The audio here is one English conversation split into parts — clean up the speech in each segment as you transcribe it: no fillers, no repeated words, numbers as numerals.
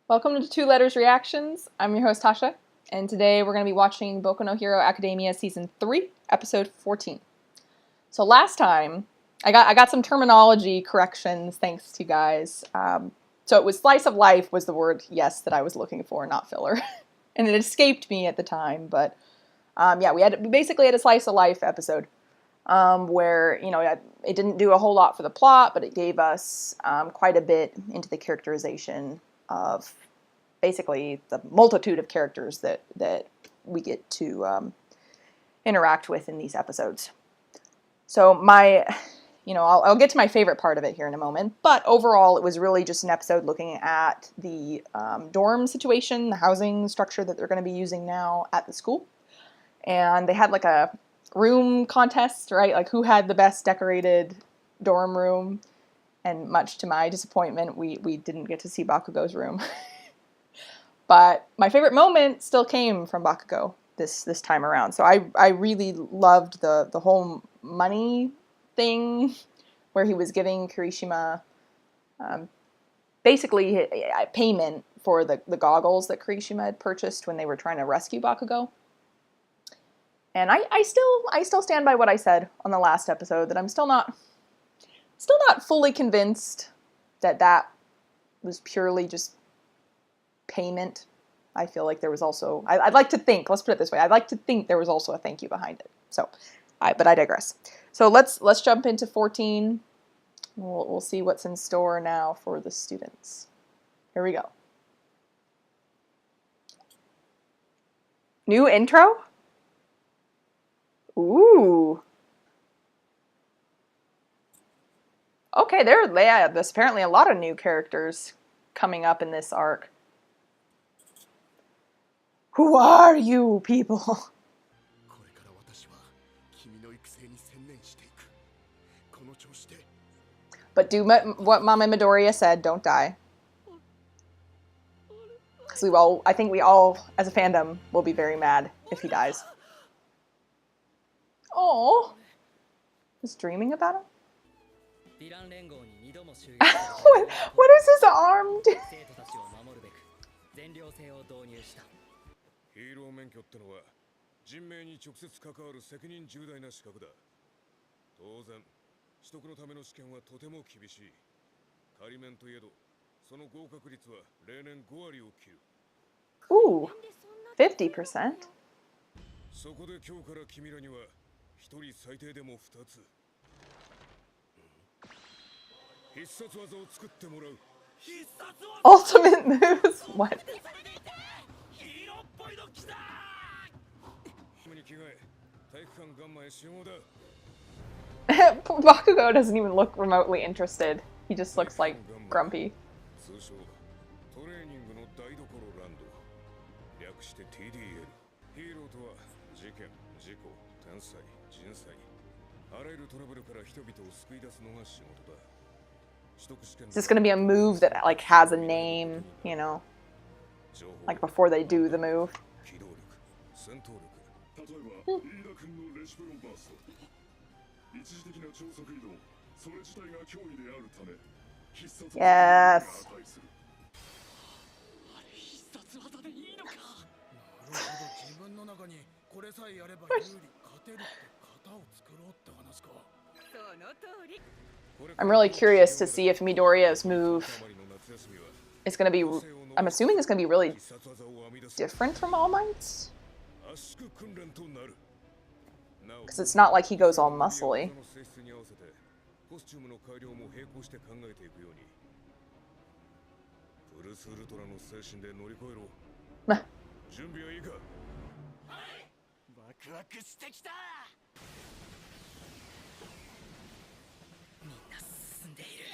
Welcome to Two Letters Reactions. I'm your host Tasha, and today we're going to be watching Boku no Hero Academia Season 3, Episode 14. So last time, I got some terminology corrections thanks to you guys. So it was slice of life was the word, yes, that I was looking for, not filler. And it escaped me at the time, but we basically had a slice of life episode where, it didn't do a whole lot for the plot, but it gave us quite a bit into the characterization of basically the multitude of characters that we get to interact with in these episodes. So I'll get to my favorite part of it here in a moment, but overall it was really just an episode looking at the dorm situation, the housing structure that they're going to be using now at the school. And they had like a room contest, right? Like who had the best decorated dorm room. And much to my disappointment, we didn't get to see Bakugo's room. But my favorite moment still came from Bakugo this time around. So I really loved the whole money thing where he was giving Kirishima basically a payment for the goggles that Kirishima had purchased when they were trying to rescue Bakugo. And I still stand by what I said on the last episode, that I'm still not fully convinced that was purely just payment. I feel like there was also, I'd like to think, let's put it this way, I'd like to think there was also a thank you behind it. So, but I digress. So let's jump into 14. We'll see what's in store now for the students. Here we go. New intro? Ooh. Okay, there's apparently a lot of new characters coming up in this arc. Who are you people? But do what Mama Midoriya said, don't die. Because I think we all, as a fandom, will be very mad if he dies. Oh, was dreaming about him? What is his arm do? Ooh, 50%. Ultimate moves? What? Bakugo doesn't even look remotely interested. He just looks like grumpy. Is this going to be a move that like has a name, like before they do the move? Yes. I'm really curious to see if Midoriya's move is going to be, I'm assuming it's going to be really different from All Might's. Because it's not like he goes all muscly.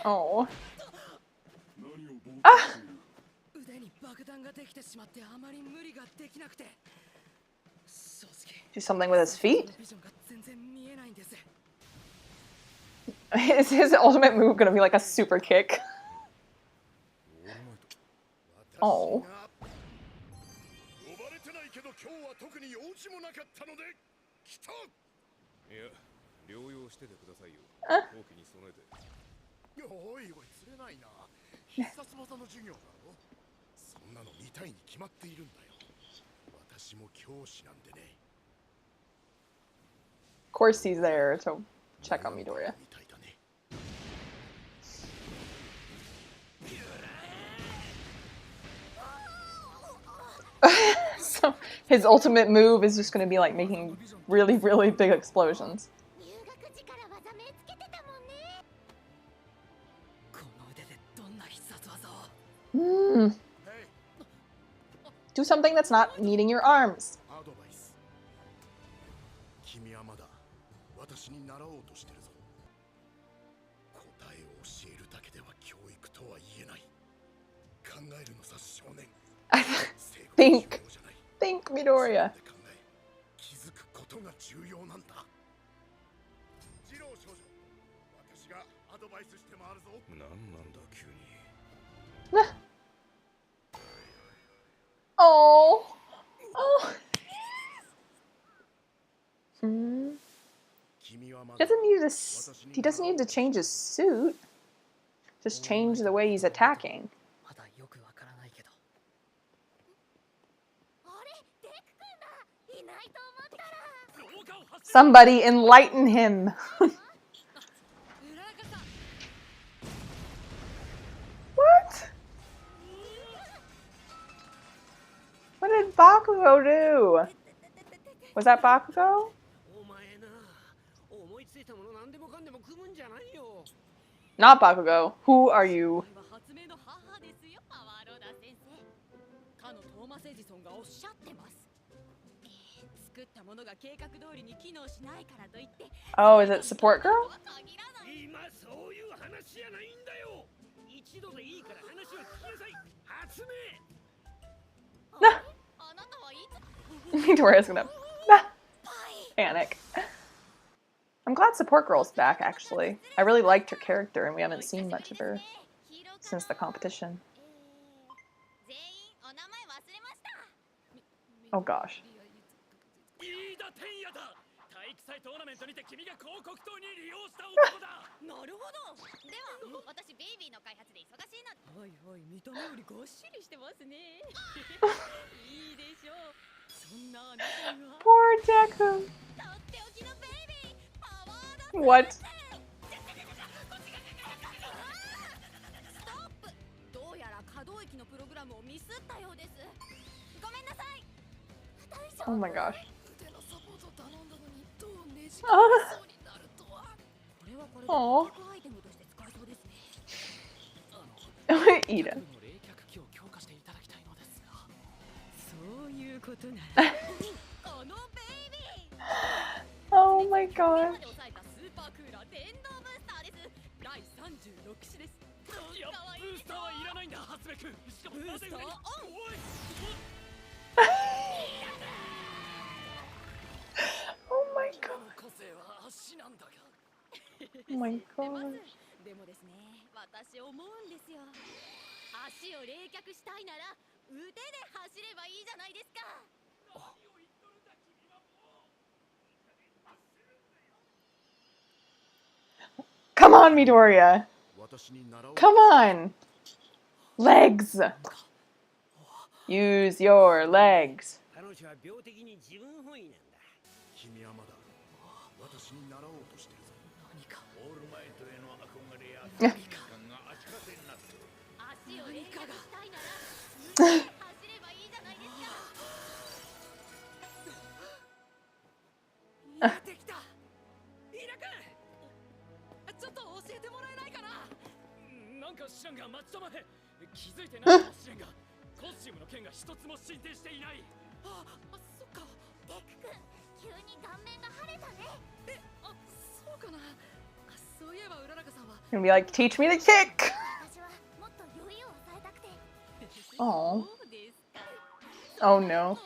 Oh. Ah! Do something with his feet? Is his ultimate move gonna be like a super kick? Oh. Of course he's there to check on Midoriya. So his ultimate move is just going to be like making really, really big explosions. Do something that's not needing your arms. Think, Midoriya. Oh. Oh. He doesn't need to change his suit. Just change the way he's attacking. Somebody enlighten him. What? What did Bakugo do? Was that Bakugo? Not Bakugo. Who are you? Oh, is it Support Girl? Midoriya's gonna panic. I'm glad Support Girl's back, actually. I really liked her character, and we haven't seen much of her since the competition. Oh gosh. Poor Deku. What? Oh my gosh. Oh. Ida. Oh my god. Oh my god. Oh my god. Come on, Midoriya. Come on. Legs. Use your legs. Gonna be like, teach me the kick. Oh. Oh no.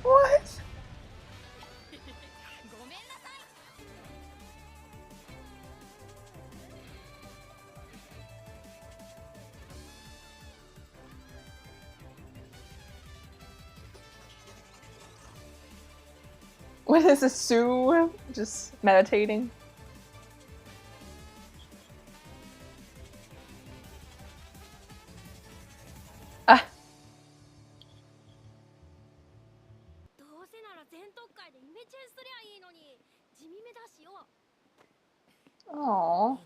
What? What is this, Sue? Just meditating? Aww.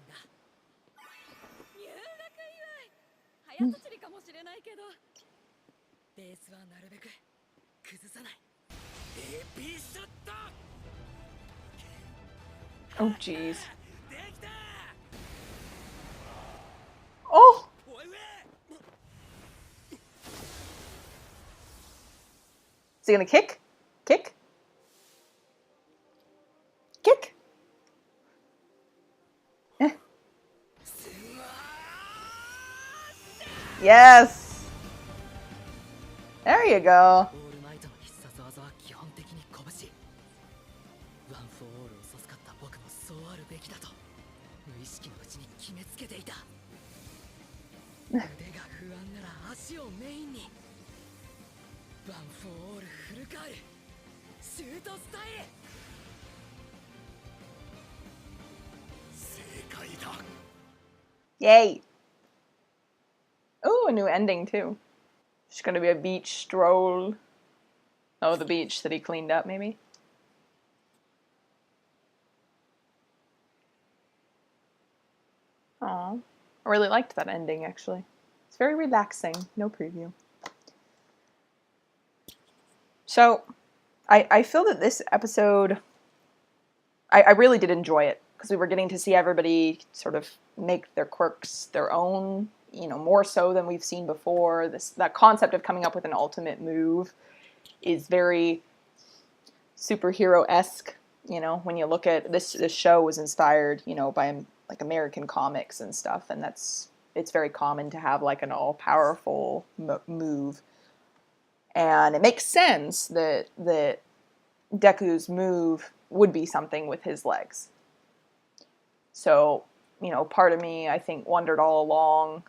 Oh, jeez. Oh! Is he gonna kick? Kick? Kick? Eh. Yes! There you go. Yay! Ooh, a new ending too. It's gonna be a beach stroll. Oh, the beach that he cleaned up, maybe? Aw. I really liked that ending, actually. It's very relaxing. No preview. So, I feel that this episode, I really did enjoy it, because we were getting to see everybody sort of make their quirks their own, you know, more so than we've seen before. That concept of coming up with an ultimate move is very superhero-esque. You know, when you look at this show was inspired, you know, by like American comics and stuff, and it's very common to have like an all-powerful move, and it makes sense that Deku's move would be something with his legs. So, you know, part of me, I think, wondered all along,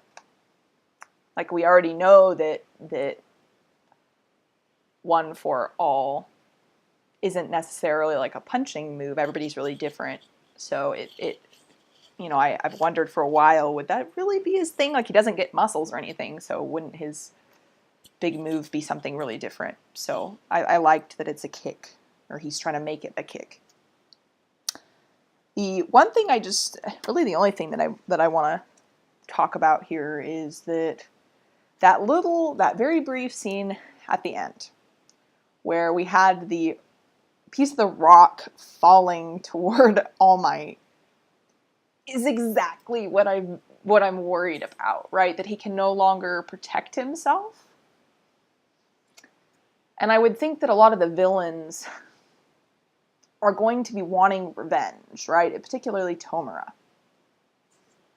like, we already know that One for All isn't necessarily like a punching move. Everybody's really different. So it you know, I've wondered for a while, would that really be his thing? Like, he doesn't get muscles or anything, so wouldn't his big move be something really different? So I liked that it's a kick, or he's trying to make it a kick. The one thing really the only thing that I want to talk about here is that very brief scene at the end, where we had the piece of the rock falling toward All Might, is exactly what I'm worried about, right? That he can no longer protect himself. And I would think that a lot of the villains are going to be wanting revenge, right? Particularly Tomura.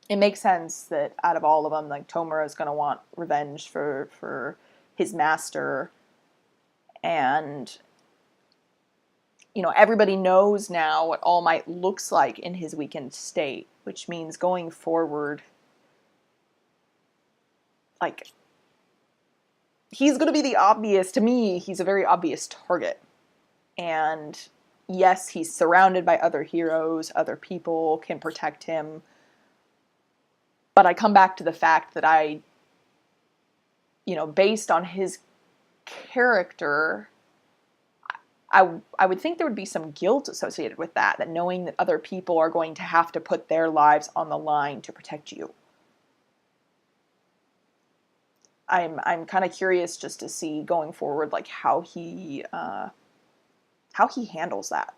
It makes sense that out of all of them, like, Tomura is going to want revenge for his master. And, you know, everybody knows now what All Might looks like in his weakened state, which means going forward, like, he's going to be to me, he's a very obvious target. And yes, he's surrounded by other heroes, other people can protect him. But I come back to the fact that you know, based on his character, I would think there would be some guilt associated with that knowing that other people are going to have to put their lives on the line to protect you. I'm kind of curious just to see going forward, like, how he handles that.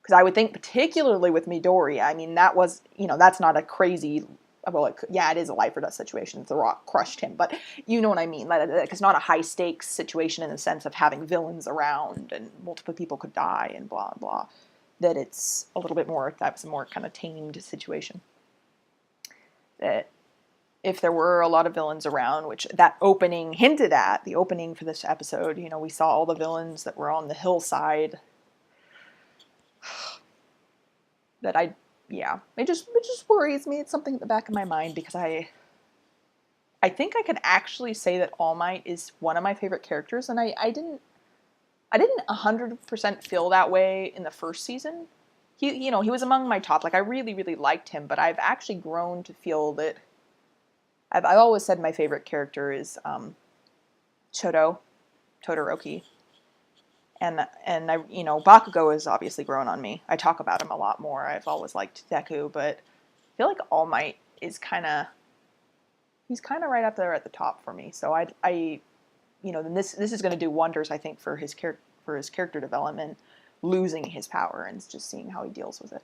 Because I would think, particularly with Midori, I mean, that was, you know, that's not a crazy, well, yeah, it is a life or death situation if the rock crushed him, but you know what I mean. Like, it's not a high stakes situation in the sense of having villains around and multiple people could die and blah blah. That it's a little bit more, that was a more kind of tamed situation. That if there were a lot of villains around, which that opening hinted at, the opening for this episode, you know, we saw all the villains that were on the hillside. That it just worries me. It's something at the back of my mind, because I think I could actually say that All Might is one of my favorite characters, and I didn't 100% feel that way in the first season. He was among my top. Like, I really, really liked him, but I've actually grown to feel that I've always said my favorite character is Todoroki. And I, Bakugo has obviously grown on me. I talk about him a lot more. I've always liked Deku, but I feel like All Might is he's kind of right up there at the top for me. So then this is going to do wonders, I think, for his character development, losing his power and just seeing how he deals with it.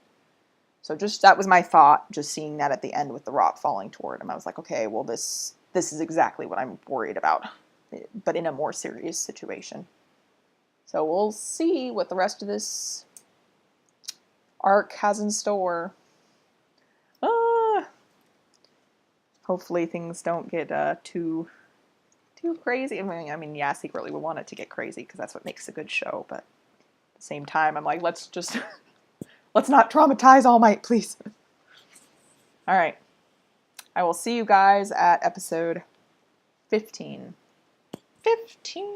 So just that was my thought, just seeing that at the end with the rock falling toward him. I was like, okay, well this is exactly what I'm worried about, but in a more serious situation. So we'll see what the rest of this arc has in store. Hopefully things don't get too crazy. I mean, yeah, secretly we want it to get crazy because that's what makes a good show. But at the same time, I'm like, let's not traumatize All Might, please. All right. I will see you guys at episode 15. 15.